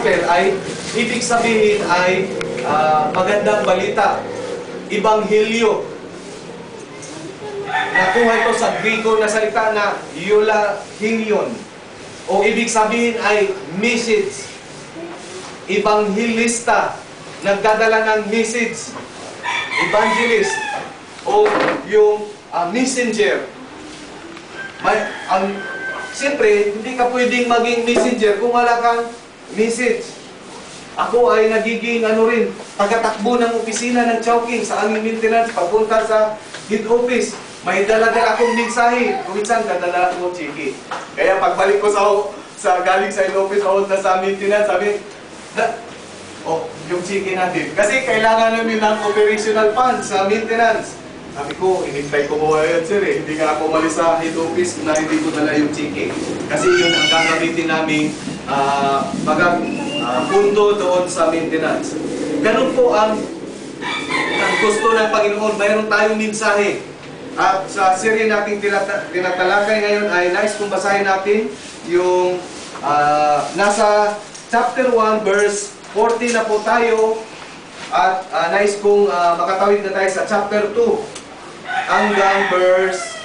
gospel ay, ibig sabihin ay magandang balita, ebanghelyo. Nakuha ito sa Griko na salita na eulahilion. O ibig sabihin ay message. Evangelista, nagdadala ng message. Evangelist, o yung messenger. Siyempre, hindi ka pwedeng maging messenger kung wala kang message. Ako ay nagiging tagatakbo ng opisina ng Chowking sa aming maintenance papunta sa head office. May dala-dala akong mensahe. Kung minsan, dadala ako chiki. Kaya pagbalik ko sa galing sa head office, na sa maintenance, sabi, yung chiki natin. Kasi kailangan namin ng operational funds sa maintenance. Sabi ko, inintay ko mo yun, sir eh. Hindi nga ako umalis sa head office na hindi ko dala yung chiki. Kasi yun ang gagamitin namin pundo doon sa maintenance. Ganun po ang gusto ng Panginoon. Mayroon tayong mensahe. At sa serye nating tinatalakay ngayon ay nais kong basahin natin yung nasa chapter 1 verse 40 na po tayo. At nais kong makatawid na tayo sa chapter 2 hanggang verse